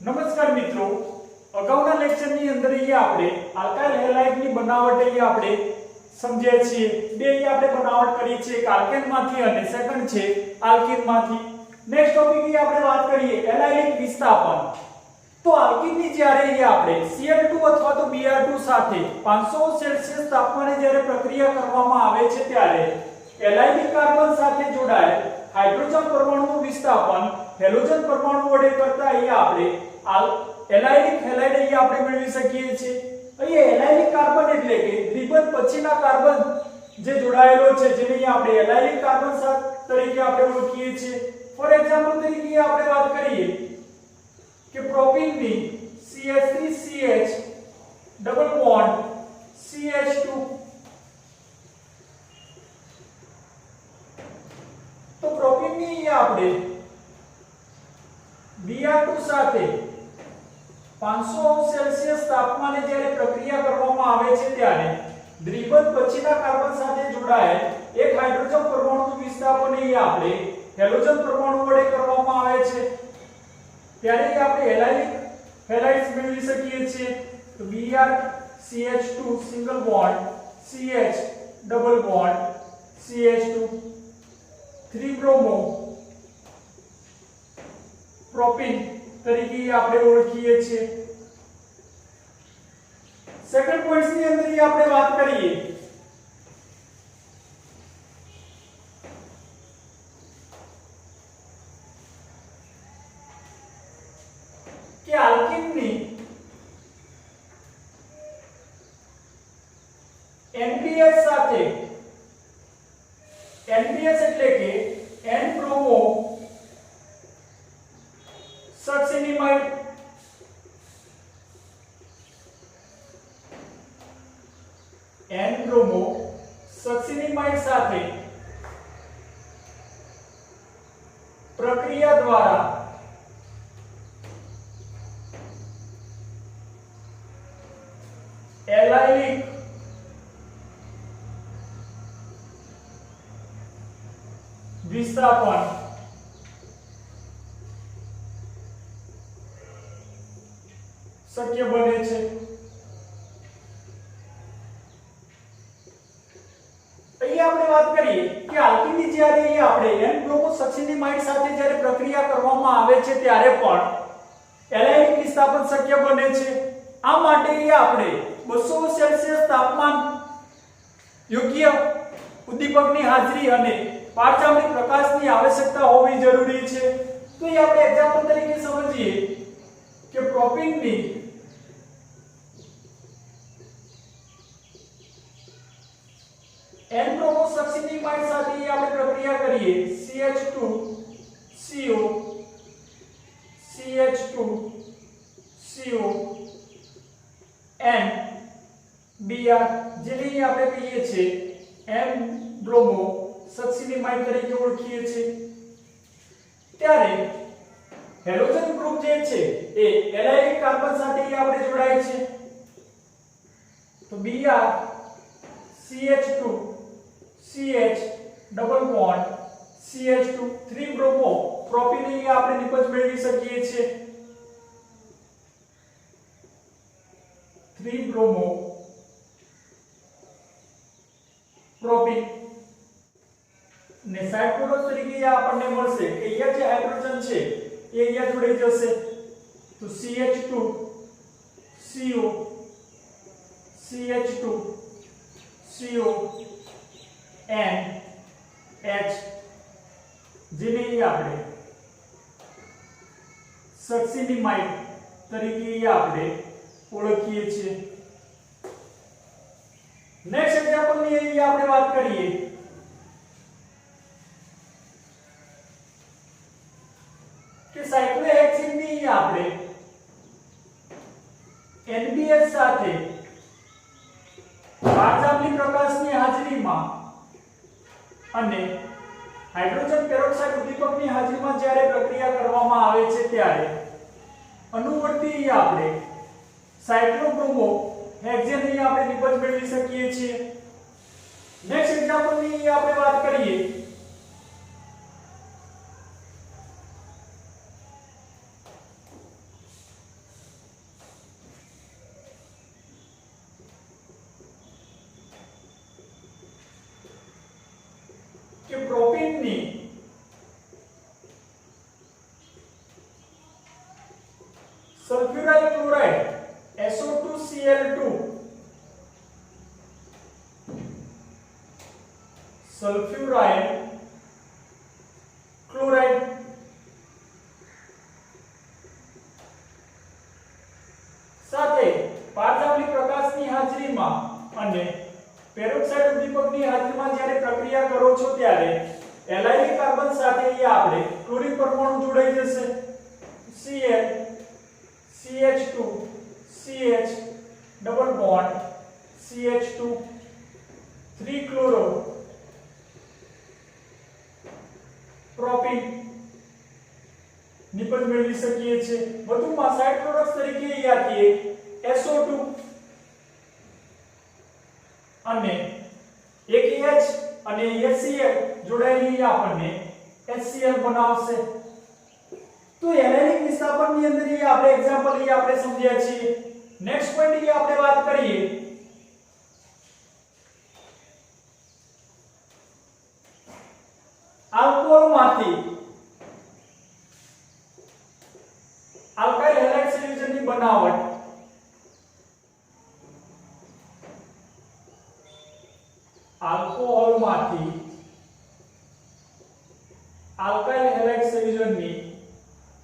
નમસ્કાર મિત્રો, અગાઉના લેક્ચરની અંદર આપણે આલ્કાઇલ હેલાઇડની બનાવટ આપણે સમજ્યા છીએ. બે આપણે બનાવટ કરી છે, એક આલ્કેનમાંથી અને સેકન્ડ છે આલ્કીનમાંથી. નેક્સ્ટ ટોપિક આપણે વાત કરીએ એલાઇલિક વિસ્થાપન. તો આલ્કીનની જ્યારે આપણે Cl2 અથવા તો Br2 સાથે 500 સેલ્સિયસ તાપમાને જ્યારે પ્રક્રિયા કરવામાં આવે છે ત્યારે એલાઇલિક કાર્બન સાથે જોડાયેલ હાઇડ્રોજન પરમાણુનું વિસ્થાપન હેલોજન પરમાણુ વડે કરતા આપણે એલાઇલિક હેલાઇડ આપણે મેળવી શકીએ છીએ. અહીંયા એલાઇલિક કાર્બન એટલે કે દ્વિબંધ પછીના કાર્બન જે જોડાયેલો છે જેને આપણે એલાઇલિક કાર્બન તરીકે આપણે ઓળખીએ છીએ. ફોર એક્ઝામ્પલ તરીકે આપણે વાત કરીએ કે પ્રોપીનની CH3CH ડબલ બોન્ડ CH2. તો પ્રોપીનની આપણે Br2 સાથે 500 સેલ્સિયસ તાપમાને જ્યારે પ્રક્રિયા કરવામાં આવે છે ત્યારે દ્વિબંધ પછીના કાર્બન સાથે જોડાયેલ એક હાઇડ્રોજન પરમાણુનું વિસ્થાપન આપણે હેલોજન પરમાણુ વડે કરવામાં આવે છે ત્યારે આપણે એલાઇલિક હેલાઇડ્સ મેળવી શકીએ છીએ. તો Br CH2 single bond CH double bond CH2 3 bromo propyne તરીકે આપણે ઓળખીએ છીએ. સેકન્ડ પોઈન્ટ ની અંદર આપણે વાત કરીએ કે આલ્કીનની NPS સાથે NPS એટલે કે N બ્રોમો સક્સિનિમાઇડ N બ્રોમો સક્સિનિમાઇડ સાથે પ્રક્રિયા દ્વારા એલાઇલિક વિસ્થાપન શક્ય બને છે. અહીંયા આપણે વાત કરીએ કે આલ્કીનની જ્યારે આપણે N બ્રોમો સક્સિનિમાઇડ સાથે જ્યારે પ્રક્રિયા કરવામાં આવે છે ત્યારે પણ એલાઇલિક વિસ્થાપન શક્ય બને છે. આ માટે આપણે 200 સેલ્સિયસ તાપમાન યોગ્ય ઉદ્દીપકની હાજરી અને પારજામણી પ્રકાશની આવશ્યકતા હોવી જરૂરી છે. તો એ આપણે એક્ઝામ્પલ તરીકે સમજીએ કે પ્રોપીનની N બ્રોમો સક્સિનિમાઇડ સાથે આપણે પ્રક્રિયા કરીએ CH2 CO CH2 CO N Br જેને આપણે કહીએ છીએ M બ્રોમો સક્સિનિમાઇડ તરીકે ઓળખીએ છીએ. ત્યારે હેલોજન ગ્રુપ જે છે એ એલાઇલિક કાર્બન સાથે આપણે જોડાય છે. તો Br CH2 CH double bond CH2 3 bromo propyne આપણે નિપજ મેળવી શકીએ છીએ. 3 બ્રોમો પ્રોપીન ને સાઇડ પ્રોડક્ટ તરીકે આપણને મળશે કે અહીંયા જે હાઇડ્રોજન છે એ અહીંયા જોડાઈ જશે. તો CH2 CO CH2 CO N H જેને આપણે સક્સિનિમાઇડ તરીકે આપણે ઓળખીએ છીએ. નેક્સ્ટ એક્ઝામ્પલ ની આપણે વાત કરીએ કે સાયક્લોહેક્સીન ની આપણે NBS સાથે પારજામણી પ્રકાશની હાજરીમાં અને હાઇડ્રોજન પેરોક્સાઇડ ઉદ્દીપકની હાજરીમાં જ્યારે પ્રક્રિયા કરવામાં આવે છે ત્યારે અનુવર્તી આપણે સાયક્લોબ્રોમો હેક્ઝેન આપણે નિપજ મેળવી શકીએ છીએ. નેક્સ્ટ એક્ઝામ્પલ ની આપણે વાત કરીએ પ્રોપીનની સલ્ફ્યુરાઇલ ક્લોરાઇડ SO2Cl2 સલ્ફ્યુરાઇલ ક્લોરાઇડ સાથે પારજાંબલી પ્રકાશની હાજરીમાં અને પેરોક્સાઇડ ઉદ્દીપકની હાજરીમાં જ્યારે પ્રક્રિયા કરો છો ત્યારે એલાયલી કાર્બન સાથે અહીંયા આપણે ક્લોરીન પરમાણુ જોડાઈ જશે Cl CH2 CH double bond CH2 3 chloro propene નિપજ મેળવી શકીએ છીએ વધુમાં સાઇડ પ્રોડક્ટ્સ તરીકે અહીંયાથી SO2 અને એક H અને HCl જોડાયેલી આપણને HCl બનાવશે તો એનાલિક વિસ્થાપનની અંદર એ આપણે એક્ઝામ્પલ એ આપણે સમજ્યા છીએ નેક્સ્ટ પોઈન્ટ એ આપણે વાત કરીએ આલ્કોહોલમાંથી આલ્કાઇલ હેલાઇડ સંયોજનની બનાવટ આલ્કોહોલમાંથી આલ્કાઇલ હેલાઇડ સંયોજનની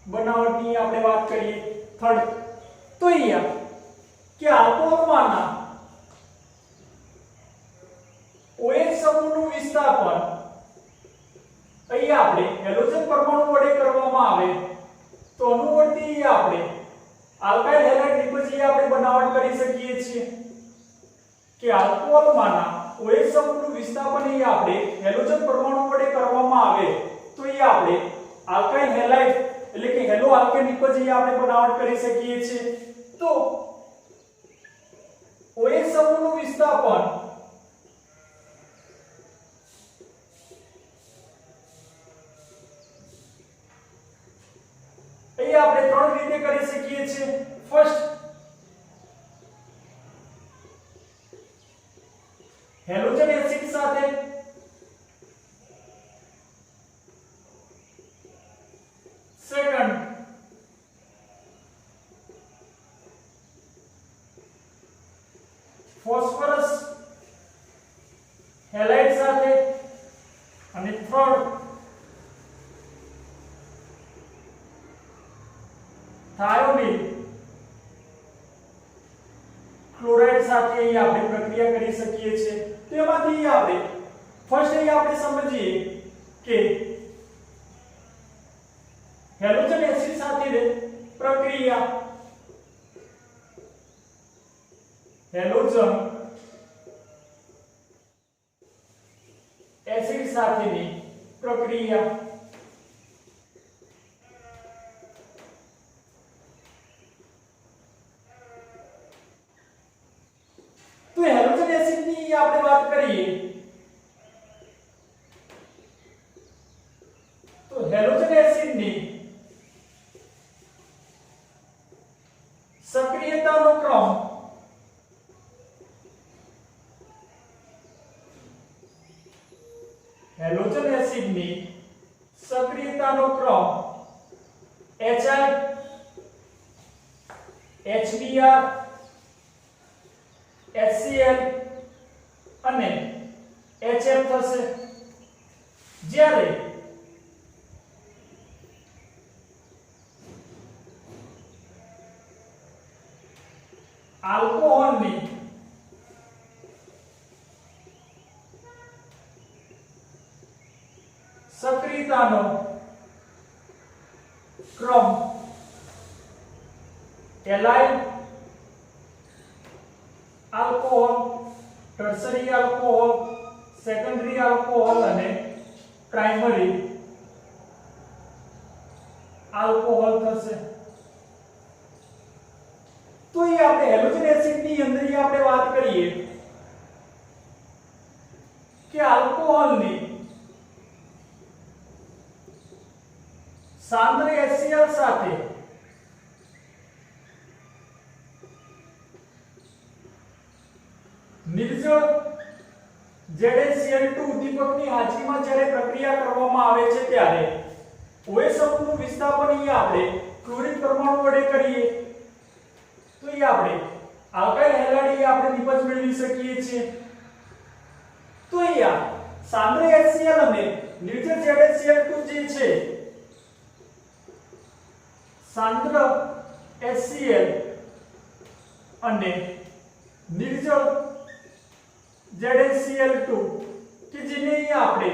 બનાવટની આપણે વાત કરીએ થર્ડ તો અહીંયા કે આલ્કોહોલમાંના OH સમૂહનું વિસ્થાપન અહીંયા આપણે હેલોજન પરમાણુ વડે કરવામાં આવે તો અનુવર્તી આપણે આલ્કાઇલ હેલાઇડ નિપજ આપણે બનાવટ કરી શકીએ છીએ કે આલ્કોહોલમાંના OH સમૂહનું વિસ્થાપન અહીંયા આપણે હેલોજન પરમાણુ વડે કરવામાં આવે તો અહીંયા આપણે આલ્કાઇલ હેલાઇડ એટલે કે હેલો આલ્કેન નિપજ આપણે બનાવટ કરી શકીએ છીએ તો OH સમૂહનું વિસ્થાપન અહીંયા આપણે ત્રણ રીતે કરી શકીએ છીએ ફર્સ્ટ હેલોજન એસિડ સાથે સેકન્ડ ફોસ્ફરસ હેલાઇડ સાથે અને થર્ડ થાયોનિલ ક્લોરાઇડ સાથે અહીં આપણે પ્રક્રિયા કરી શકીએ છીએ તેમાંથી આપણે ફર્સ્ટ અહીં આપણે સમજીએ કે હેલોજન એસિડ સાથે પ્રક્રિયા હેલોજન એસિડ સાથેની પ્રક્રિયા તો હેલોજન એસિડની આપણે વાત કરીએ તો હેલોજન એસિડની સક્રિયતાનો ક્રમ હેલોજન એસિડની સક્રિયતાનો ક્રમ HI HBr HCl અને HF થશે જ્યારે આલ્કોહોલની સક્રિયતાનો ક્રમ allyl alcohol tertiary alcohol secondary alcohol અને પ્રાઇમરી આલ્કોહોલ થશે તો એ આપણે હેલોજન એસિડની અંદર આપણે વાત કરીએ કે આલ્કોહોલની સાંદ્ર HCl સાથે નિર્જળ ZnCl2 ઉદ્દીપકની હાજરીમાં જ્યારે પ્રક્રિયા કરવામાં આવે છે ત્યારે OH સમૂહનું વિસ્થાપન અહીંયા આપણે ક્લોરીન પરમાણુ વડે કરીએ તો અહીંયા આપણે આલ્કાઇલ હેલાઇડ આપણે નિપજ મેળવી શકીએ છીએ। તો અહીંયા સાંદ્ર HCl અને નિર્જળ ZnCl2 જે છે સાંદ્ર HCl અને નિર્જળ ZnCl2 કે જેને અહીંયા આપણે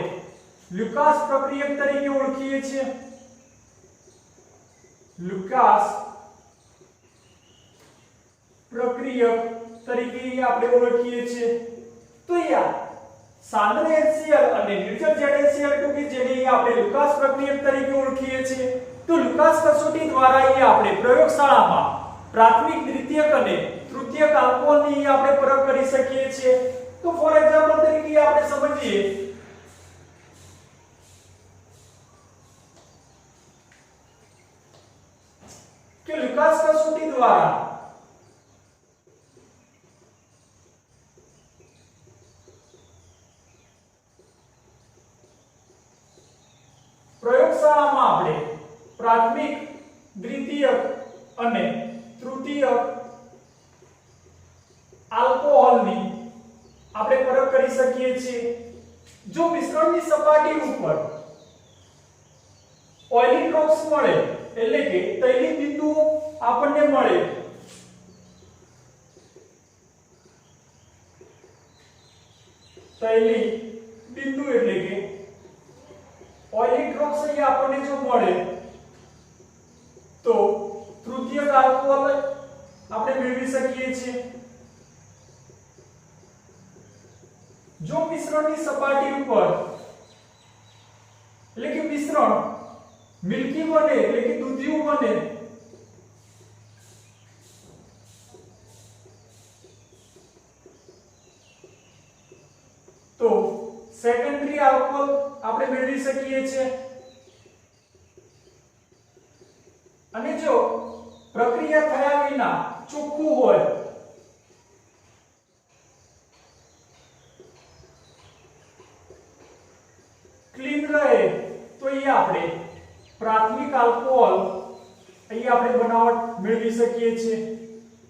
લ્યુકાસ પ્રક્રિયક તરીકે ઓળખીએ છીએ। લ્યુકાસ પ્રક્રિયક તરીકે આપણે ઓળખીએ છીએ। તો અહીંયા સાંદ્ર HCl અને નિર્જળ ZnCl2 કે જેને આપણે લ્યુકાસ પ્રક્રિયક તરીકે ઓળખીએ છીએ તો લ્યુકાસ કસોટી દ્વારા અહીંયા આપણે પ્રયોગશાળામાં પ્રાથમિક દ્વિતીયક અને તૃતીયક આલ્કોહોલની આપણે પરખ કરી શકીએ છીએ। તો ફોર એક્ઝામ્પલ તરીકે આપણે સમજીએ કે લ્યુકાસ કસોટી દ્વારા પ્રયોગશાળામાં આપણે પ્રાથમિક દ્વિતીયક અને તૃતીયક આલ્કોહોલની આપણે પરખ કરી શકીએ છીએ। જો મિશ્રણની સપાટી ઉપર ઓઇલી ડ્રોપ્સ મળે એટલે કે તૈલીય બિંદુઓ આપણને મળે તૈલીય બિંદુ એટલે કે ઓઇલી ડ્રોપ્સ અહીંયા આપણને જો મળે તો તૃતીયક આલ્કોહોલ આપણે મેળવી શકીએ છીએ। જો મિશ્રણની સપાટી ઉપર એટલે કે મિશ્રણ મિલ્કી બને એટલે કે દૂધિયું બને તો સેકન્ડરી આલ્કોહોલ આપણે મેળવી શકીએ છીએ। અને જો પ્રક્રિયા થયા વિના ચોખ્ખું હોય ક્લીન રહે તો અહીંયા આપણે પ્રાથમિક આલ્કોહોલ અહીંયા આપણે બનાવટ મેળવી શકીએ છીએ।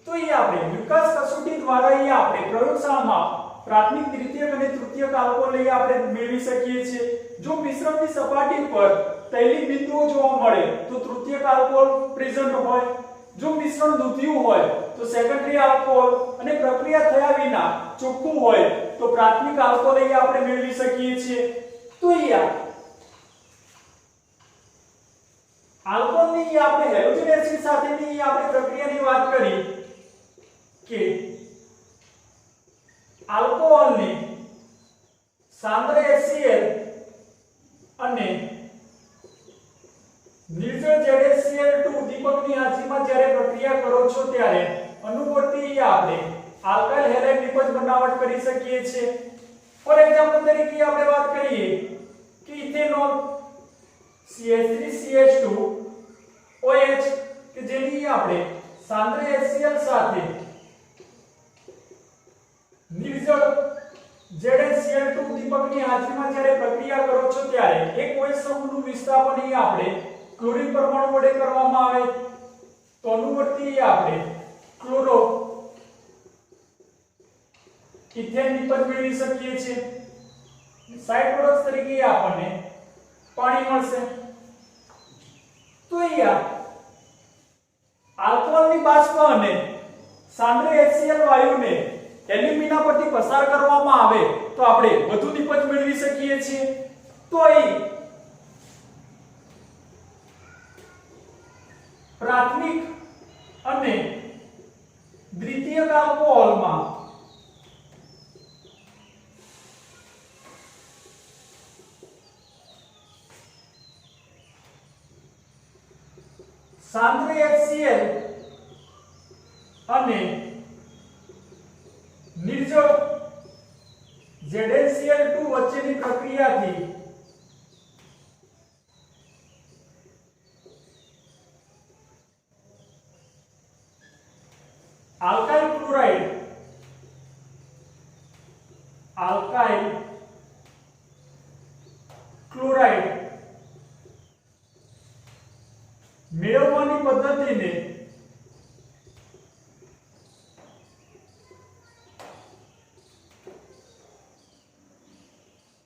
તો અહીંયા આપણે લ્યુકાસ કસોટી દ્વારા અહીંયા આપણે પ્રયોગશાળામાં પ્રાથમિક દ્વિતીયક અને તૃતીયક આલ્કોહોલ અહીંયા આપણે મેળવી શકીએ છીએ। જો મિશ્રણની સપાટી પર તૈલીય બિંદુઓ જોવા મળે તો તૃતીયક આલ્કોહોલ પ્રેઝન્ટ હોય, જો મિશ્રણ દૂધિયું હોય તો સેકન્ડરી આલ્કોહોલ અને પ્રક્રિયા થયા વિના ચોખ્ખું હોય તો પ્રાથમિક આલ્કોહોલ અહીંયા આપણે મેળવી શકીએ છીએ। તો અહીંયા આલ્કોહોલની આપણે હેલોજન એસિડ સાથેની આપણે પ્રક્રિયાની વાત કરી કે આલ્કોહોલને સાંદ્ર HCl અને નિર્જળ ZnCl2 ઉદ્દીપકની હાજરીમાં જ્યારે પ્રક્રિયા કરો છો ત્યારે અનુવર્તી આપણે આલ્કાઇલ હેલાઇડ નિપજ બનાવટ કરી શકીએ છીએ। ફોર એક્ઝામ્પલ તરીકે આપણે વાત કરીએ કે ઇથેનોલ CH3CH2 OH કે જેની આપણે સાંદ્ર HCl સાથે નિર્જળ ZnCl2 ઉદ્દીપકની હાજરીમાં જ્યારે પ્રક્રિયા કરો છો ત્યારે એક OH સમૂહનું વિસ્થાપન અહીં આપણે ક્લોરીન પરમાણુ વડે કરવામાં આવે તો અનુવર્તી આપણે ક્લોરો ઇથેન નિપજ મેળવી શકીએ છીએ। સાઇડ પ્રોડક્ટ તરીકે આપણને પાણી મળશે। તો અહીંયા આલ્કોહોલની બાષ્પ અને સાંદ્ર HCl વાયુને એલ્યુમિના પરથી પસાર કરવામાં આવે તો આપણે વધુ નિપજ મેળવી શકીએ છીએ। તો અહીં પ્રાથમિક અને દ્વિતીયક આલ્કોહોલમાં સાંદ્ર HCl અને નિર્જળ ZnCl2 વચ્ચેની પ્રક્રિયાથી આલ્કાઇલ ક્લોરાઇડ આલ્કાઇલ મેળવવાની પદ્ધતિને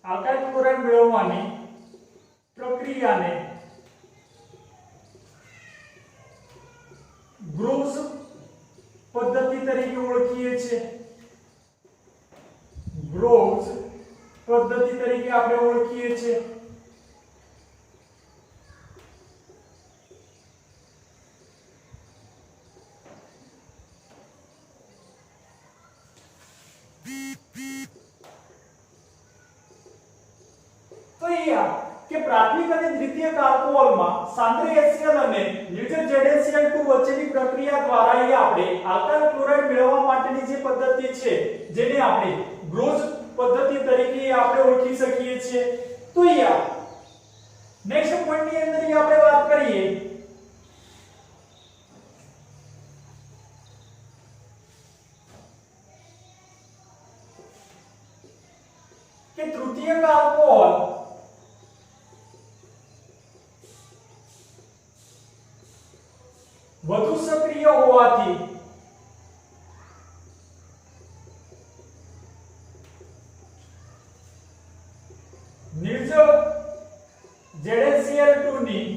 આલ્કાઇલ ક્લોરાઇડ મેળવવાની પ્રક્રિયાને ગ્રોવ્સ પદ્ધતિ તરીકે ઓળખીએ છીએ। ગ્રોવ્સ પદ્ધતિ તરીકે આપણે ઓળખીએ છીએ। તો અહીંયા કે પ્રાથમિક અને દ્વિતીયક આલ્કોહોલમાં સાંદ્ર HCl અને નિર્જર ZaCl2 વચ્ચેની પ્રક્રિયા દ્વારા અહીંયા આપણે આલ્કાઇલ ક્લોરાઇડ મેળવવા માટેની જે પદ્ધતિ છે જેને આપણે ગ્રોવ્સ પદ્ધતિ તરીકે આપણે ઓળખી શકીએ છીએ। તો અહીંયા નેક્સ્ટ પોઈન્ટની અંદર આપણે વાત કરીએ કે તૃતીયક આલ્કોહોલ વધુ સક્રિય હોવાથી નિર્જર ZaCl2 ની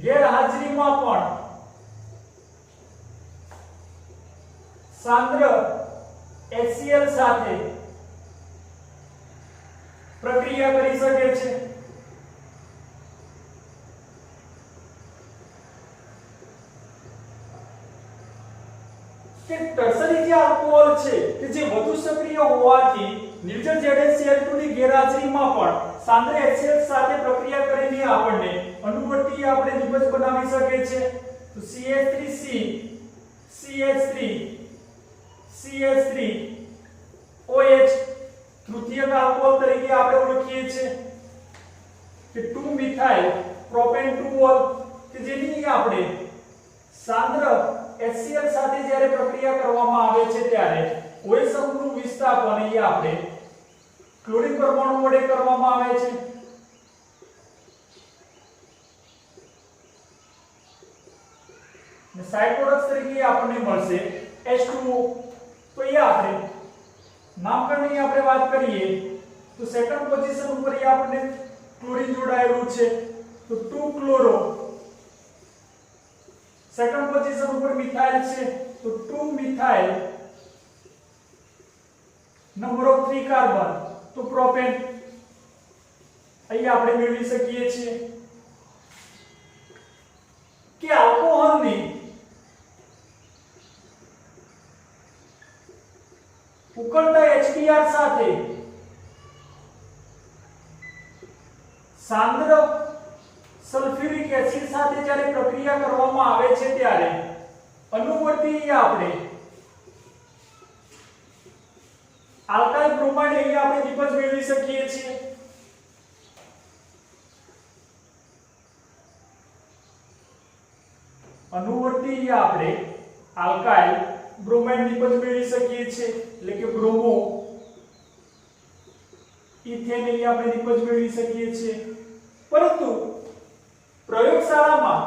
ગેરહાજરીમાં પણ સાંદ્ર HCl સાથે પ્રક્રિયા કરી શકે છે। કે ટર્સરી જે આલ્કોહોલ છે કે જે વધુ સક્રિય હોવાથી નિર્જર ZaCl2 ની ગેરહાજરીમાં પણ સાંદ્ર HCl સાથે પ્રક્રિયા કરીને આપણને અનુવર્તી આપણે નિપજ બનાવી શકે છે। તો CH3C CH3 CH3 OH તૃતીયક alcohol તરીકે આપણે ઓળખીએ છીએ કે 2 મિથાઇલ પ્રોપેન 2 કે જેની આપણે સાંદ્ર HCl સાથે જ્યારે પ્રક્રિયા કરવામાં આવે છે ત્યારે OH સમૂહનું વિસ્થાપન અહીંયા આપણે ક્લોરીન પરમાણુ વડે કરવામાં આવે છે। ને સાઇડ પ્રોડક્ટ તરીકે આપણને મળશે H2O। તો અહીંયા આપણે નામકરણની આપણે વાત કરીએ તો સેકન્ડ પોઝિશન ઉપર અહીંયા આપણને ક્લોરીન જોડાયેલું છે તો 2 ક્લોરો। સેકન્ડ પોઝિશન ઉપર મિથાઇલ છે તો 2 મિથાઇલ નંબર ઓફ 3 કાર્બન તો પ્રોપેન અહીંયા આપણે મેળવી શકીએ છીએ કે આલ્કોહોલની ઉકળતા HBr સાથે સાંદ્ર સલ્ફ્યુરિક એસિડ સાથે જ્યારે પ્રક્રિયા કરવામાં આવે છે ત્યારે અનુવર્તી આપણે આલ્કાઇલ બ્રોમાઇડ અહીંયા આપણે નિપજ મેળવી શકીએ છીએ। અનુવર્તી આપણે આલ્કાઇલ બ્રોમાઇડ નિપજ મેળવી શકીએ છીએ એટલે કે બ્રોમો ઇથેન અહીંયા આપણે નિપજ મેળવી શકીએ છીએ। પરંતુ પ્રયોગશાળામાં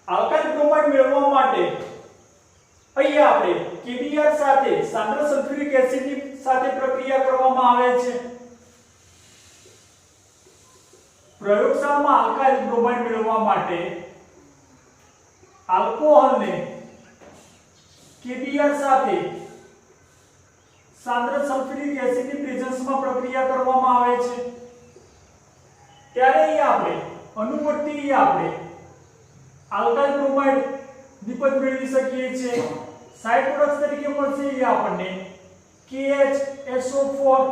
આલ્કાઇલ બ્રોમાઇડ મેળવવા માટે અહીંયા આપણે KBr સાથે સાંદ્ર સલ્ફ્યુરિક એસિડની સાથે પ્રક્રિયા કરવામાં આવે છે। પ્રયોગશાળામાં આલ્કાઇલ બ્રોમાઇડ મેળવવા માટે આલ્કોહોલને KBr સાથે સાંદ્ર સલ્ફ્યુરિક એસિડની પ્રેઝન્સમાં પ્રક્રિયા કરવામાં આવે છે ત્યારે અહીંયા આપણે અનુવર્તી આપણે આલ્કાઇલ બ્રોમાઇડ નિપજ મેળવી શકીએ છીએ। સાઇડ પ્રોડક્ટ તરીકે મળશે અહીંયા આપણને KHSO4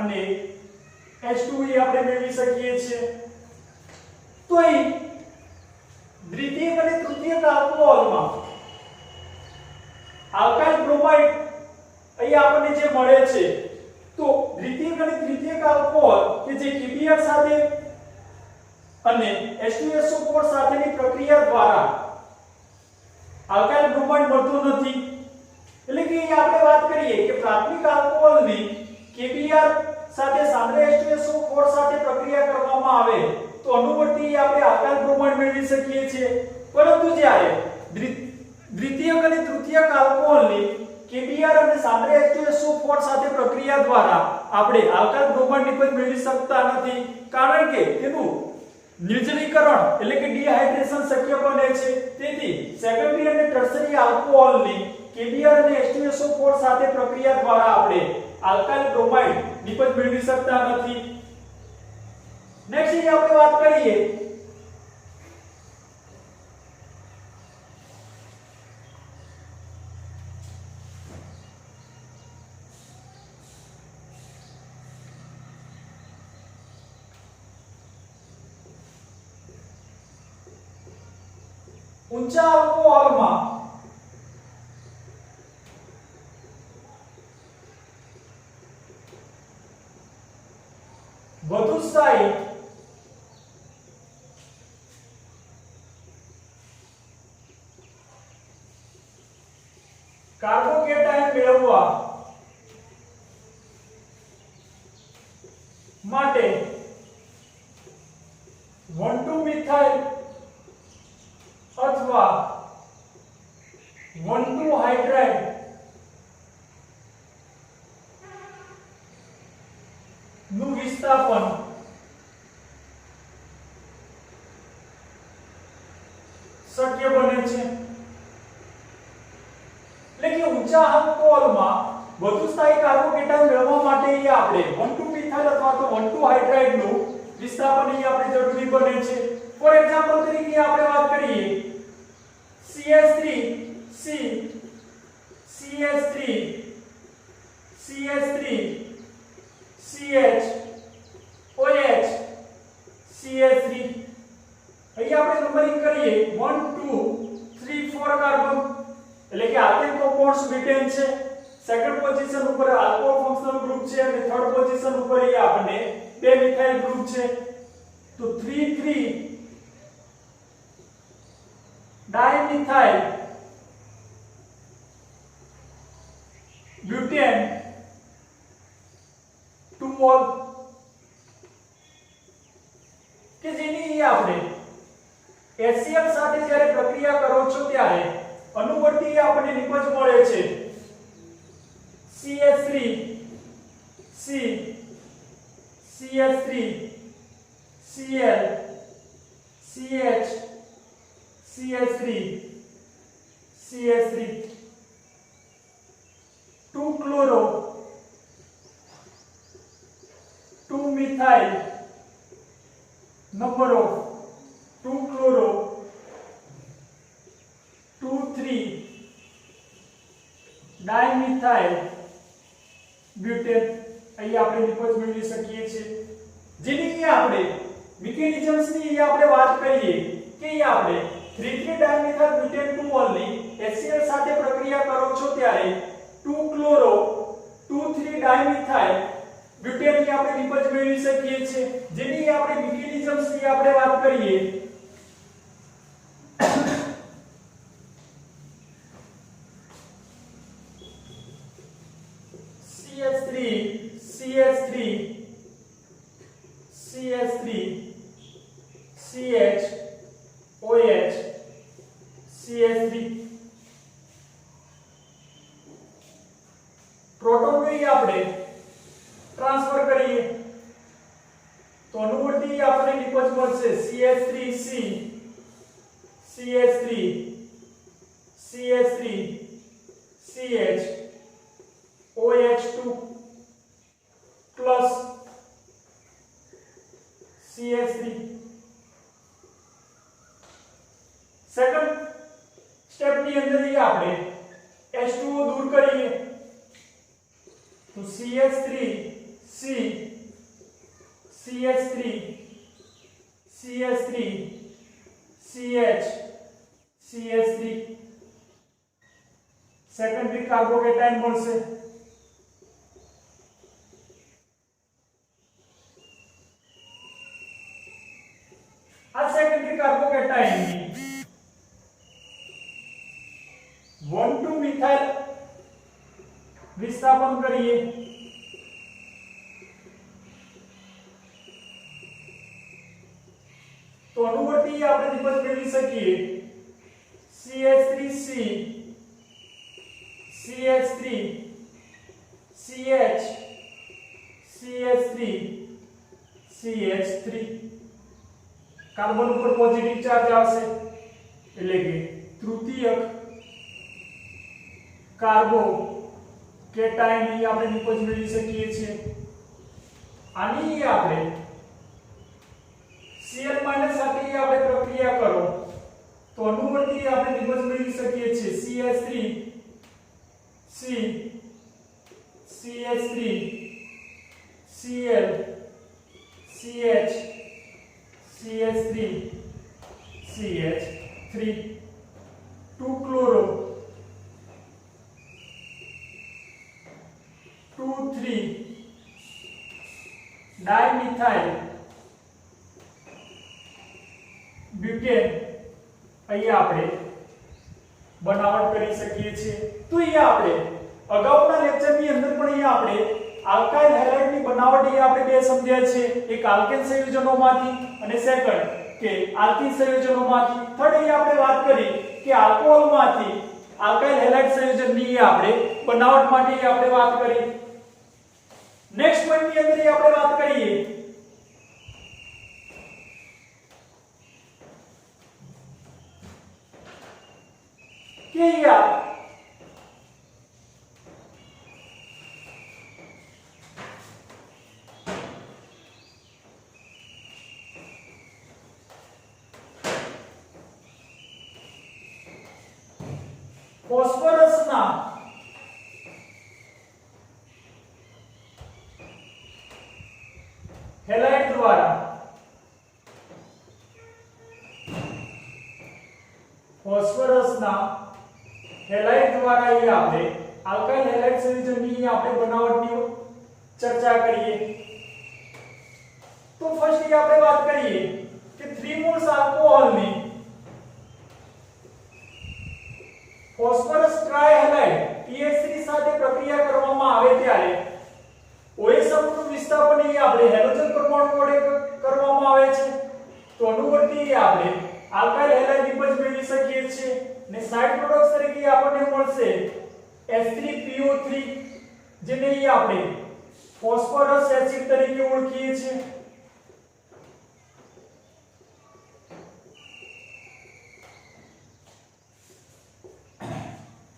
અને H2E આપણે મેળવી શકીએ છીએ। તો અહીં દ્વિતીયક અને તૃતીયક આલ્કોહોલમાં આલ્કાઇલ બ્રોમાઇડ અહીં આપણને જે મળે છે તો દ્વિતીયક અને તૃતીયક આલ્કોહોલ કે જે KBr સાથે અને H2SO4 સાથેની પ્રક્રિયા દ્વારા આલ્કાઇલ બ્રોમાઇડ મળતો નથી। એટલે કે અહીં આપણે વાત કરીએ કે પ્રાથમિક આલ્કોહોલની KBr સાથે સાંદ્ર H2SO4 સાથે પ્રક્રિયા કરવામાં આવે તો અનુવર્તી આપણે આલ્કાઇલ બ્રોમાઇડ મેળવી શકીએ છીએ, પરંતુ જ્યારે દ્વિતીયક અને તૃતીયક આલ્કોહોલની KBr અને સાંદ્ર H2SO4 સાથે પ્રક્રિયા દ્વારા આપણે આલ્કાઇલ બ્રોમાઇડ નિપજ મેળવી શકતા નથી, કારણ કે તેનું નિર્જલીકરણ એટલે કે ડિહાઇડ્રેશન શક્ય બને છે. તેથી સેકન્ડરી અને ટર્શરી આલ્કોહોલની KBr અને H2SO4 સાથે પ્રક્રિયા દ્વારા આપણે આલ્કાઇલ બ્રોમાઇડ નિપજ મેળવી શકતા નથી. નેક્સ્ટ આપણે વાત કરીએ ઊંચા આલ્કોહોલમાં વધુ સ્થાયી કાર્બોકેટાયન મેળવવા માટે 1,2-મિથાઇલ અથવા 1,2-હાઇડ્રાઇડ નું વિસ્થાપન શક્ય બને છે. એટલે કે ઊંચા આલ્કોહોલમાં વધુ સ્થાયી કાર્બોકેટાયન મેળવવા માટે આપણે 1,2-મિથાઇલ અથવા તો 1,2-હાઇડ્રાઇડ નું વિસ્થાપન આપણે જરૂરી બને છે. ફોર એક્ઝામ્પલ તરીકે આપણે વાત કરીએ CH3 C CH3 CH3 CH OH CH3. અહીં આપણે નંબરિંગ કરીએ 1 2 3 4 કાર્બન એટલે કે આલ્કેન કમ્પાઉન્ડ્સ બ્યુટેન છે. સેકન્ડ પોઝિશન ઉપર આલ્કોહોલ ફંક્શનલ ગ્રુપ છે અને થર્ડ પોઝિશન ઉપર આપણને 2 મિથાઇલ ગ્રુપ છે. તો 3 ડાયમિથાઇલ બ્યુટેન 2 ઓલ કે જેની આપણે HCl સાથે જ્યારે પ્રક્રિયા કરો છો ત્યારે અનુવર્તી આપણને નિપજ મળે છે CH3 C CH3 Cl CH CH3 CH3 2 chloro 2 methyl number of 2 chloro 2 3 dimethyl butane અહીં આપણે નિપજ મેળવી શકીએ છીએ. જેની આપણે મિકેનિઝમ્સ ની આપણે વાત કરીએ કે આપણે 3 ડાયમિથાઇલ બ્યુટેન 2 ઓલની HCl સાથે પ્રક્રિયા કરો છો ત્યારે 2 ક્લોરો 2 3 ડાયમિથાઇલ બ્યુટેન ની આપણે નિપજ મેળવી શકીએ છીએ. જેની આપણે મિકેનિઝમ્સ ની આપણે વાત કરીએ CH3 CH3 CH3 CH OH CH3 proton ને આપણે ટ્રાન્સફર કરીએ તો અનુવર્તી આપણને નિપજ મળશે CH3C CH3 CH3 CH OH2 plus CH3. Second step ની અંદર આપણે H2O દૂર કરીએ તો CH3C CH3 CH3 CH CH3 secondary carbocation મળશે. આ સેકન્ડરી કાર્બોકેટાયન ની 1,2 મિથાઇલ વિસ્થાપન કરીએ વડે આપણે નિપજ મેળવી શકીએ CH3C CH3 CH CH3 CH3 carbon ઉપર પોઝિટિવ ચાર્જ આવશે એટલે કે તૃતીયક કાર્બો કેટાયન અહીં આપણે નિપજ મેળવી શકીએ છીએ આની આપણે Cl- સાથે આપણે પ્રક્રિયા કરો તો અનુવર્તી આપણે નિપજ મેળવી શકીએ છીએ CH3 C CH3 Cl CH CH3 CH3 2 chloro 2 3 dimethyl butane અહીંયા આપણે બનાવટ કરી શકીએ છીએ તો અહીંયા આપણે અગાઉના લેક્ચરની અંદર પણ અહીંયા આપણે આલ્કાઇલ હેલાઇડની બનાવટ અહીંયા આપણે બે સમજ્યા છે એક આલ્કેન સંયોજનોમાંથી અને સેકન્ડ કે આલ્કીન સંયોજનોમાંથી થર્ડ અહીંયા આપણે વાત કરી કે આલ્કોહોલમાંથી આલ્કાઇલ હેલાઇડ સંયોજનની આપણે બનાવટ માટે આપણે વાત કરી નેક્સ્ટ પોઈન્ટની અંદર આપણે વાત કરીએ કે અહીંયા ફોસ્ફરસના હેલાઇડ દ્વારા હેલાઇડ દ્વારા અહીં આપણે આલ્કાઇલ હેલાઇડ સંયોજનની આપણે બનાવટની ચર્ચા કરીએ તો ફર્સ્ટ આપણે વાત કરીએ કે 3 મોલ્સ આલ્કોહોલની ફોસ્ફરસ ટ્રાયહેલાઇડ PH3 સાથે પ્રક્રિયા કરવામાં આવે ત્યારે OH સમૂહનું વિસ્થાપન અહીં આપણે હેલોજન પરમાણુ વડે કરવામાં આવે છે તો અનુવર્તી આપણે આલ્કાઇલ હેલાઇડ નિપજ મેળવી શકીએ છીએ ને સાઇડ પ્રોડક્ટ્સ તરીકે આપણને મળશે H3PO3 જેને અહીં આપણે ફોસ્ફરસ એસિડ તરીકે ઓળખીએ છીએ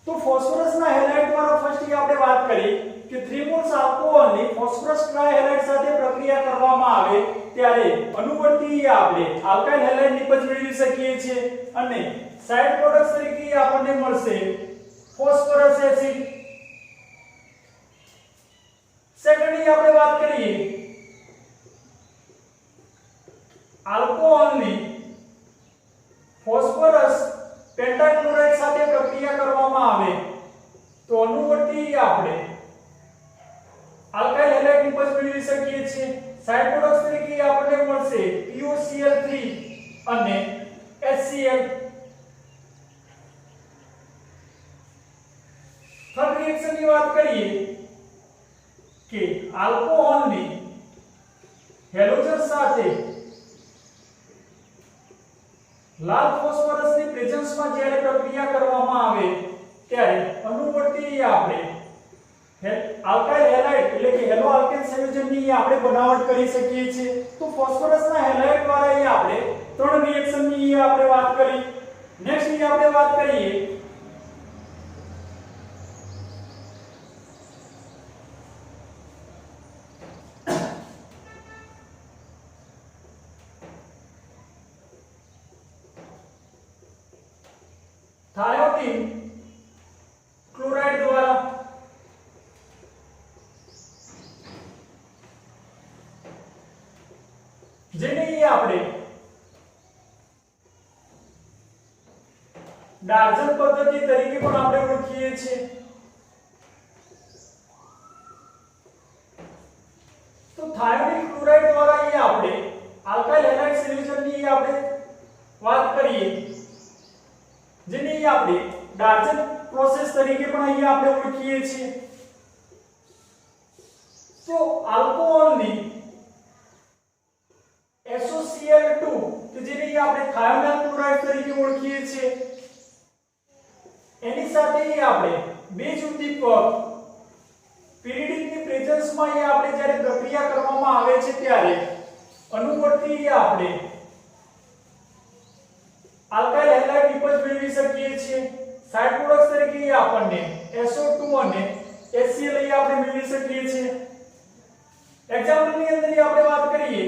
તો ફોસ્ફરસના હેલાઇડ દ્વારા ફર્સ્ટ આપણે વાત કરી કે 3 મોલ્સ આલ્કોહોલની ફોસ્ફરસ ટ્રાયહેલાઇડ સાથે પ્રક્રિયા કરવામાં આવે ત્યારે અનુવર્તી આપણે આલ્કાઇલ હેલાઇડ નિપજ મેળવી શકીએ છીએ અને સાઇડ પ્રોડક્ટ્સ તરીકે આપણને મળશે ફોસ્ફરસ એસિડ સેકન્ડલી આપણે વાત કરીએ આલ્કોહોલની ફોસ્ફરસ પેન્ટાક્લોરાઇડ સાથે પ્રક્રિયા કરવામાં આવે તો અનુવર્તી આપણે આલ્કાઇલ હેલાઇડ નિપજ મેળવી શકીએ છીએ સાઇડ પ્રોડક્ટ્સ તરીકે આપણને મળશે POCl3 અને HCl થર્ડ રિએક્શનની વાત કરીએ કે આલ્કોહોલની હેલોજન સાથે લાલ ફોસ્ફરસની પ્રેઝન્સમાં જ્યારે પ્રક્રિયા કરવામાં આવે ત્યારે અનુવર્તી આપણે આલ્કાઇલ હેલાઇડ એટલે કે હેલો આલ્કેન સંયોજનની આપણે બનાવટ કરી શકીએ છીએ તો ફોસ્ફરસના હેલાઇડ દ્વારા અહીં આપણે ત્રણ રિએક્શનની આપણે વાત કરી નેક્સ્ટ આપણે વાત કરીએ થાયોડીન ક્લોરાઇડ દ્વારા જેને આપણે ડાર્જન પદ્ધતિ તરીકે પણ આપણે ઓળખીએ છીએ તો થાયોડીન ક્લોરાઇડ દ્વારા અહીં આપણે આલ્કાઇલ હેલાઇડ સંયોજનની આપણે વાત કરીએ જેને આપણે ડાર્જન પ્રોસેસ તરીકે પણ અહીં આપણે ઓળખીએ છીએ તો આલ્કોહોલની SOCl2 કે જેને આપણે થાયોનાઇલ ક્લોરાઇડ તરીકે ઓળખીએ છીએ. એની સાથે આપણે બેઝ ઉદ્દીપક પિરિયડિકની પ્રેઝન્સમાં આપણે જ્યારે પ્રક્રિયા કરવામાં આવે છે ત્યારે અનુવર્તી આપણે આલ્કાઇલ હેલાઇડ નિપજ મેળવી શકીએ છીએ. સાઇડ પ્રોડક્ટ્સ તરીકે આપણને SO2 અને HCl આપણે મેળવી શકીએ છીએ. એક્ઝામ્પલ ની અંદર આપણે વાત કરીએ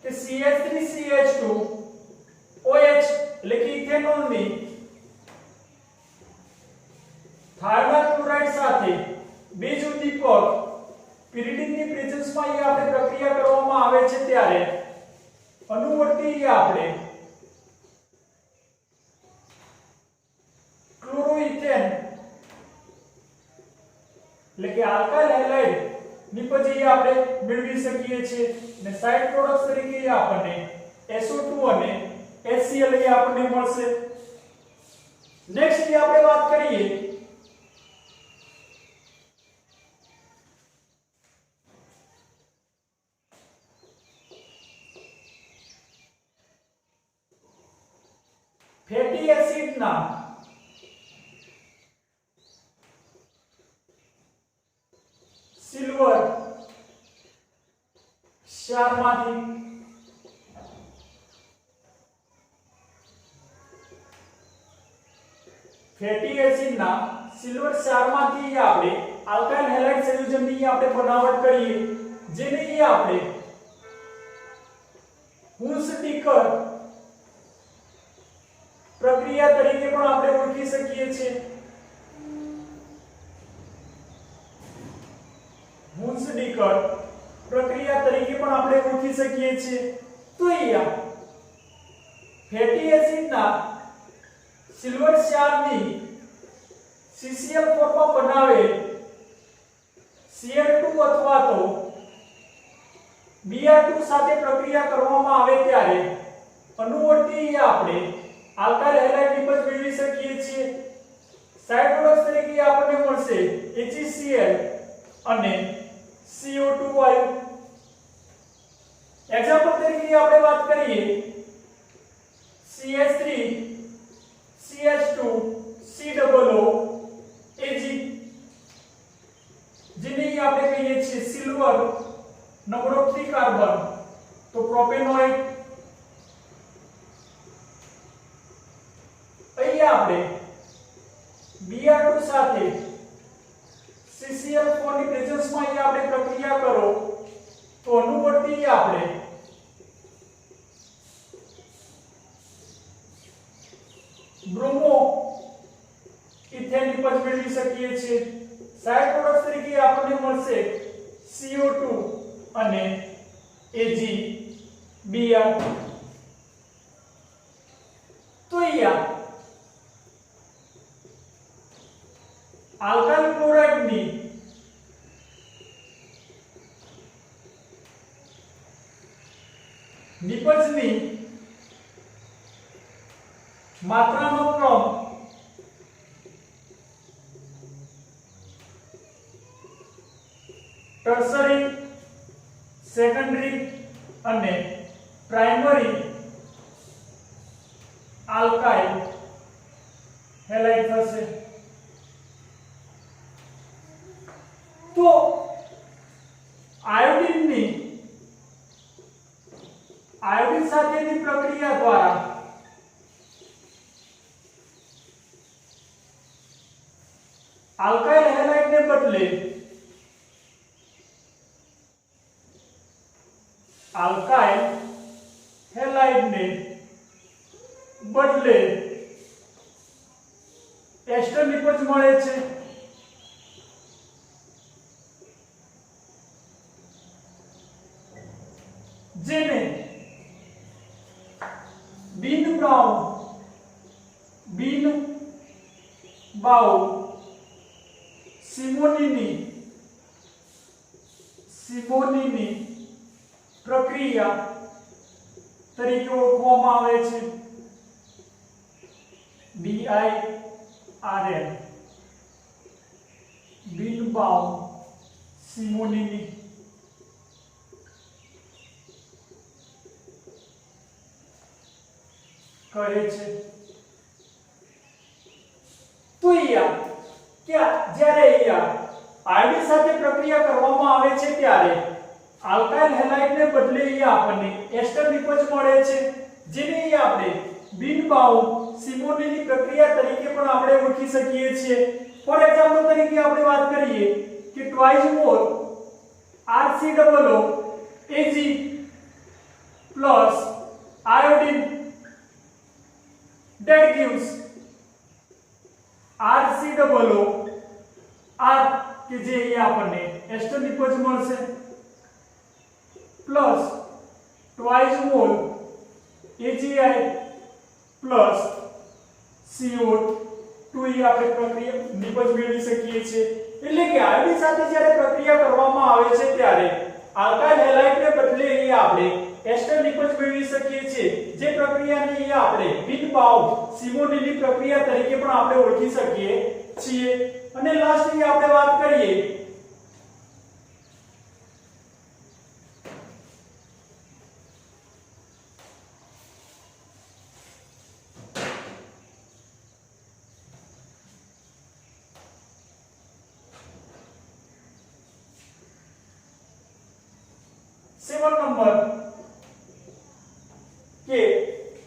કે CH3CH2 OH એટલે કે ઇથેનોલની થાયોનાઇલ ક્લોરાઇડ સાથે બેઝ ઉદ્દીપક પિરિયડિકની પ્રેઝન્સમાં આપણે પ્રક્રિયા કરવામાં આવે છે ત્યારે અનુવર્તી આપણે ક્લોરોઇથેન એટલે કે આલ્કાઇલ હેલાઇડ નિપજ આપણે મેળવી શકીએ છીએ અને સાઇડ પ્રોડક્ટ્સ તરીકે આપણને SO2 અને HCl આપણને મળશે. નેક્સ્ટ આપણે વાત કરીએ ફેટી એસિડના સિલ્વર ક્ષારમાંથી ફેટી એસિડના સિલ્વર ક્ષારમાંથી આપણે આલ્કાઇલ હેલાઇડ સંયોજનની આપણે બનાવટ કરીએ જેને આપણે હુન્સ-ડીકર પ્રક્રિયા તરીકે પણ આપણે ઓળખી શકીએ છીએ. હુન્સ-ડીકર પ્રક્રિયા તરીકે પણ આપણે ઓળખી શકીએ છીએ. તો અહીંયા ફેટી એસિડના સિલ્વર ક્ષારની CCl ફોર્મમાં બનાવેલ Cl2 અથવા તો Br2 સાથે પ્રક્રિયા કરવામાં આવે ત્યારે અનુવર્તી આપણે આલ્કાઇલ હેલાઇડ નિપજ મેળવી શકીએ છીએ. સાઇડ પ્રોડક્ટ્સ તરીકે આપણને મળશે HCl અને CO2 વાયુ. એક્ઝામ્પલ તરીકે આપણે વાત કરીએ CH3 CH2 COO Ag જેને આપણે કહીએ છીએ સિલ્વર નંબર ઓફ 3 કાર્બન તો પ્રોપેનોઇડ. અહીંયા આપણે Br2 સાથે CCl4 ની પ્રેઝન્સમાં આપણે પ્રક્રિયા કરો તો અનુવર્તી આપણે બ્રોમો ઇથેન નિપજ મેળવી શકીએ છીએ. સાઇડ પ્રોડક્ટ્સ તરીકે આપણને મળશે CO2 અને AgBr. તો અહીંયા આલ્કાઇલ ક્લોરાઇડની નિપજની માત્રાનો ક્રમ ટર્શરી, સેકન્ડરી અને પ્રાઇમરી આલ્કાઇલ હેલાઇડ થશે. તો આયોડિન સાથેની પ્રક્રિયા દ્વારા આલ્કાઇલ હેલાઇડને બદલે એસ્ટર નિપજ મળે છે. જેને બિન બાઉ સિમોનીની પ્રક્રિયા તરીકે ઓળખવામાં આવે છે. BIRN બિન-બાઉ સિમોનીની. કહે છે. તો અહીંયા કે જ્યારે અહીંયા આયોડિન સાથે પ્રક્રિયા કરવામાં આવે છે ત્યારે આલ્કાઇલ હેલાઇડને બદલે અહીંયા આપણને એસ્ટર નિપજ મળે છે, જેને અહીંયા આપણે બિન બાઉન્ડ સિમોનીની પ્રક્રિયા તરીકે પણ આપણે ઓળખી શકીએ છીએ. ફોર એક્ઝામ્પલ તરીકે આપણે વાત કરીએ કે twice more RCOO Ag plus iodine that gives RCOO R કે જે અહીંયા આપણને એસ્ટર નિપજ મળશે plus twice mall AgI plus CO2 એ આપણે પ્રક્રિયા નિપજ મેળવી શકીએ છીએ. એટલે કે આયોડિન સાથે જ્યારે પ્રક્રિયા કરવામાં આવે છે ત્યારે આલ્કાઇલ હેલાઇડને બદલે અહીંયા આપણે એસ્ટર નિપજ મેળવી શકીએ છીએ, જે પ્રક્રિયાને અહીંયા આપણે બિન બાઉન્ડ સિમોનીની પ્રક્રિયા તરીકે પણ આપણે ઓળખી શકીએ છીએ. અને લાસ્ટલી આપણે વાત કરીએ સેવન નંબર કે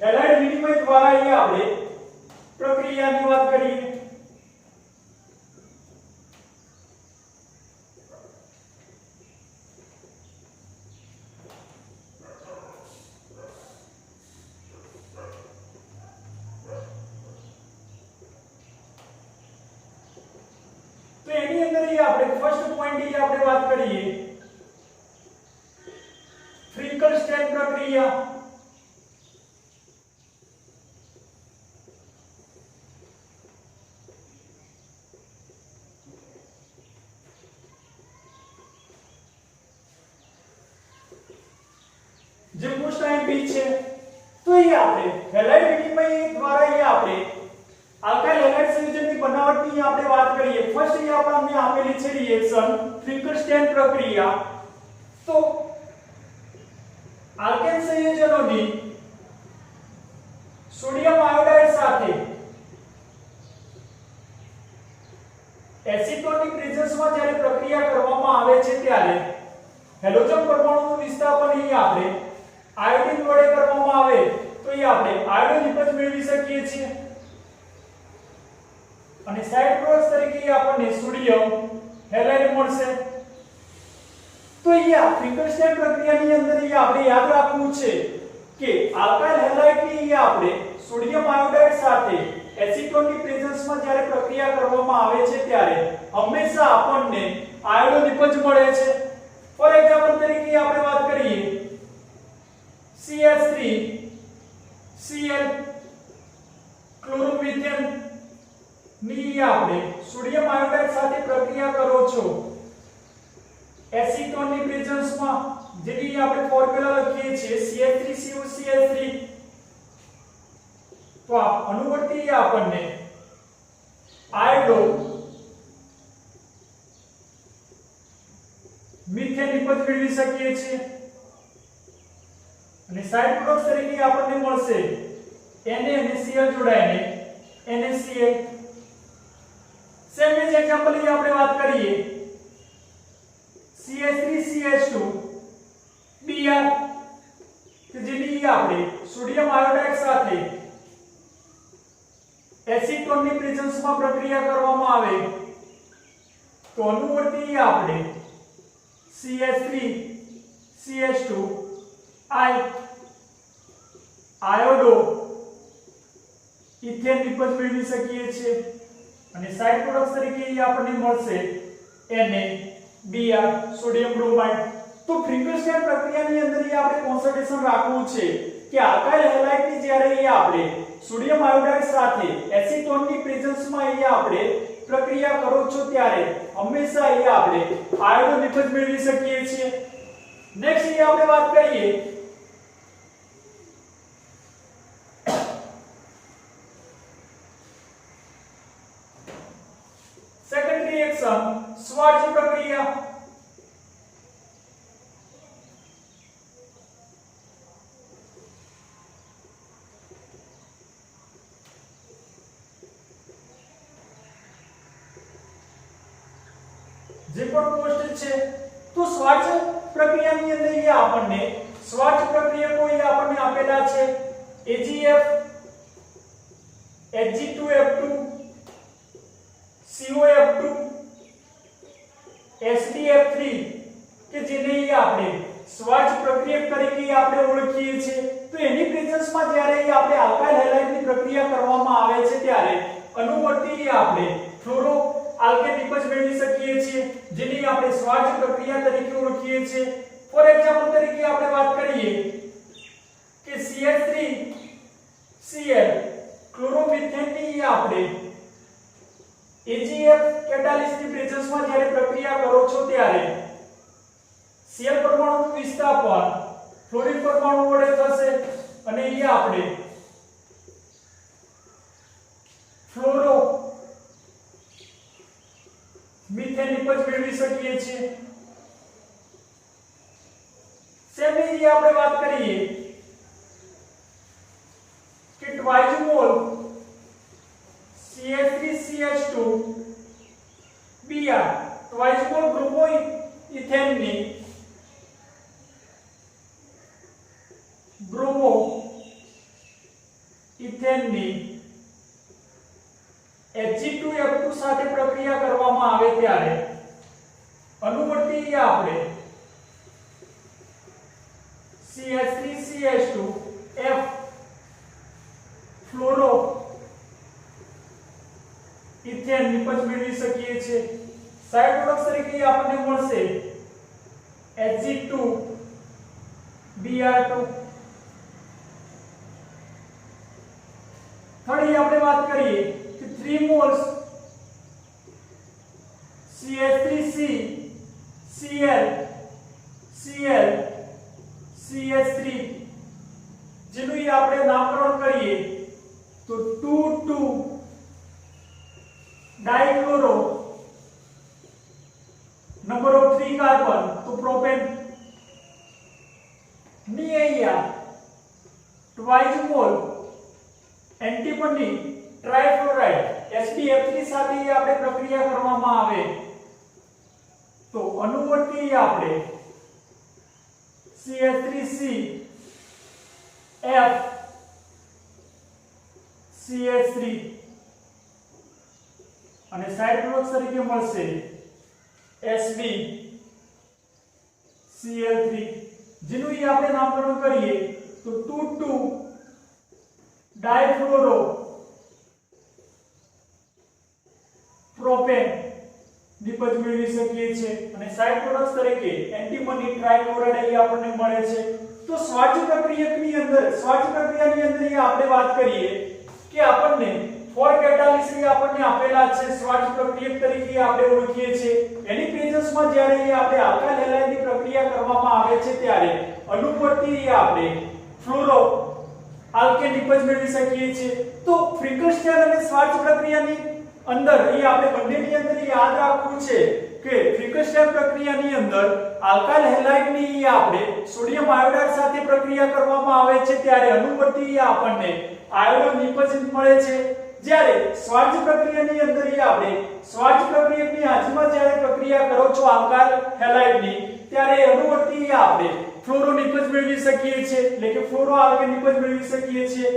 હેલાઇડ વિનિમય દ્વારા અહીંયા આપણે પ્રક્રિયાની વાત કરીએ. તો એની અંદર અહીંયા આપણે ફર્સ્ટ પોઈન્ટ એ આપણે વાત કરીએ ફ્રિંકલસ્ટેન પ્રક્રિયા. જે મોસ્ટ આઈએમપી છે. તો એ આપણે હેલાઇડ વિનિમય દ્વારા એ આપણે આલ્કાઇલ હેલાઇડ સંયોજનની બનાવટની આપણે વાત કરીએ. ફર્સ્ટ એ આપણને આપેલી છે રિએક્શન ફ્રિંકલસ્ટેન પ્રક્રિયા. તો આલ્કેન સંયોજનોની સોડિયમ આયોડાઇડ સાથે એસિટોનની પ્રેઝન્સમાં જ્યારે પ્રક્રિયા કરવામાં આવે છે ત્યારે હેલોજન પરમાણુનું વિસ્થાપન અહીં આપણે આયોડિન વડે કરવામાં આવે તો એ આપણે આયોડિન નિપજ મેળવી શકીએ છીએ. અને સાઇડ પ્રોડક્ટ તરીકે આપણને સોડિયમ હેલાઇડ મળશે. તો અહીંયા ફ્રિંકલસ્ટેન પ્રક્રિયાની અંદર અહીંયા આપણે યાદ રાખવું છે કે આલ્કાઇલ હેલાઇડની અહીંયા આપણે સોડિયમ આયોડાઇડ સાથે એસિટોનની પ્રેઝન્સમાં જ્યારે પ્રક્રિયા કરવામાં આવે છે ત્યારે હંમેશા આપણને આયોડો નિપજ મળે છે. ફોર એક્ઝામ્પલ તરીકે આપણે વાત કરીએ CH3 Cl ક્લોરોમિથેન ની આપણે સોડિયમ આયોડાઇડ સાથે પ્રક્રિયા કરો છો એસિટોનની પ્રેઝન્સમાં, જેની આપણે ફોર્મ્યુલા લખીએ છીએ CH3COCl3. તો આ અનુવર્તી આપણને આયોડો મિથેન નિપજ મેળવી શકીએ છીએ. અને સાઇડ પ્રોડક્ટ તરીકે આપણને મળશે Na અને Cl જોડાઈને NaCl. સેમ જ એક્ઝામ્પલ અહીં આપણે વાત કરીએ CH3CH2 Br કે જેની આપણે સોડિયમ આયોડાઇડ સાથે એસિટોનની પ્રેઝન્સમાં પ્રક્રિયા કરવામાં આવે તો અનુવર્તી આપણે CH3CH2 I આયોડો ઇથેન નિપજ મેળવી શકીએ છીએ. અને સાઇડ પ્રોડક્ટ તરીકે આપણને મળશે Na Br સોડિયમ બ્રોમાઇડ. તો ફ્રિંકલસ્ટેન પ્રક્રિયાની અંદર આપણે કોન્સન્ટ્રેશન રાખવું છે કે આલ્કાઇલ હેલાઇડની જ્યારે આપણે સોડિયમ આયોડાઇડ સાથે એસિટોનની પ્રેઝન્સમાં આપણે પ્રક્રિયા કરો છો ત્યારે હંમેશા આપણે આયોડો નિપજ મેળવી શકીએ છીએ. નેક્સ્ટ આપણે વાત કરીએ સેકન્ડ રિએક્શન સ્વાર્ચ પ્રક્રિયા. જે પણ કોષ્ટક છે તો સ્વાચ પ્રક્રિયાની અંદર એ આપણને સ્વાચ પ્રક્રિયકો એ આપણને આપેલા છે AgF Hg2F2 COF2 SDF3 કે જેને આપણે સ્વાચ પ્રક્રિયક તરીકે આપણે ઓળખીએ છીએ તો એની પ્રેઝન્સમાં જ્યારે આપણે આલ્કાઇલ હેલાઇડની પ્રક્રિયા કરવામાં આવે છે ત્યારે અનુવર્તી આપણે ફ્લોરો આલ્કેન નિપજ મેળવી શકીએ છીએ જેની આપણે સ્વાચ પ્રક્રિયા તરીકે ઓળખીએ છીએ ફોર એક્ઝામ્પલ તરીકે આપણે વાત કરીએ કે CH3Cl ક્લોરોમિથેનની આપણે AgF કેટાલિસ્ટની પ્રેઝન્સમાં જ્યારે પ્રક્રિયા કરો છો ત્યારે Cl પરમાણુનું વિસ્થાપન ફ્લોરિન પરમાણુ વડે થશે અને અહીંયા આપણે ફ્લોરો મીથેન નિપજ મેળવી શકીએ છીએ સેમની આપણે વાત કરીએ કે twice mole CH3CH2 Br twice mole bromo ઇથેનની બ્રોમો ઇથેનની Hg2F2 સાથે પ્રક્રિયા કરવામાં આવે ત્યારે અનુવર્તી આપણે CH3CH2F ફ્લોરો ઇથેન નિપજ મેળવી શકીએ છીએ સાઇડ પ્રોડક્ટ તરીકે આપણને મળશે Hg2Br2 ફરી આપણે વાત કરીએ કે 3 moles CH3C Cl Cl CH3 જેનું આપણે નામકરણ કરીએ તો 2,2 ડાઇક્લોરો નંબર ઓફ 3 કાર્બન તો પ્રોપેન ની અહીંયા ટ્વાઇસ મોલ એન્ટીમની ટ્રાઇફ્લોરાઇડ SbF3 સાથે આપણે પ્રક્રિયા કરવામાં આવે તો અનુવર્તી આપણે CH3C F CH3 અને સાઇડ પ્રોડક્ટ તરીકે મળશે Sb Cl3 જેનું આપણે નામકરણ કરીએ તો 2,2 ડાઇફ્લોરો પ્રોપેન નિપજ મેળવી શકીએ છીએ અને સાઇડ પ્રોડક્ટ્સ તરીકે એન્ટીમની ટ્રાઇક્લોરાઇડ આપણને મળે છે તો સ્વાચ પ્રક્રિયાની અંદર આપણે વાત કરીએ કે આપણને ફોર કેટાલિસ્ટ આપણને આપેલા છે સ્વાચ પ્રક્રિયક તરીકે આપણે ઓળખીએ છીએ એની પ્રેઝન્સમાં જ્યારે આપણે આલ્કાઇલ હેલાઇડની પ્રક્રિયા કરવામાં આવે છે ત્યારે અનુવર્તી આપણે ફ્લોરો આલ્કેન નિપજ મેળવી શકીએ છીએ તો ફ્રિકલસ્ટેન અને સ્વાચ પ્રક્રિયાની અંદર આપણે બંનેની અંદર યાદ રાખવું છે કે ફ્રિકલસ્ટેન પ્રક્રિયાની અંદર આલ્કાઇલ હેલાઇડની આપણે સોડિયમ આયોડાઇડ સાથે પ્રક્રિયા કરવામાં આવે છે ત્યારે અનુવર્તી આપણને આયોડો નિપજ મળે છે જ્યારે સ્વાચ પ્રક્રિયાની અંદર આપણે સ્વાચ પ્રક્રિયકની હાજરીમાં જ્યારે પ્રક્રિયા કરો છો આલ્કાઇલ હેલાઇડની ત્યારે અનુવર્તી આપણે ફ્લોરો નિપજ મેળવી શકીએ છીએ એટલે કે ફ્લોરો આલ્કેન નિપજ મેળવી શકીએ છીએ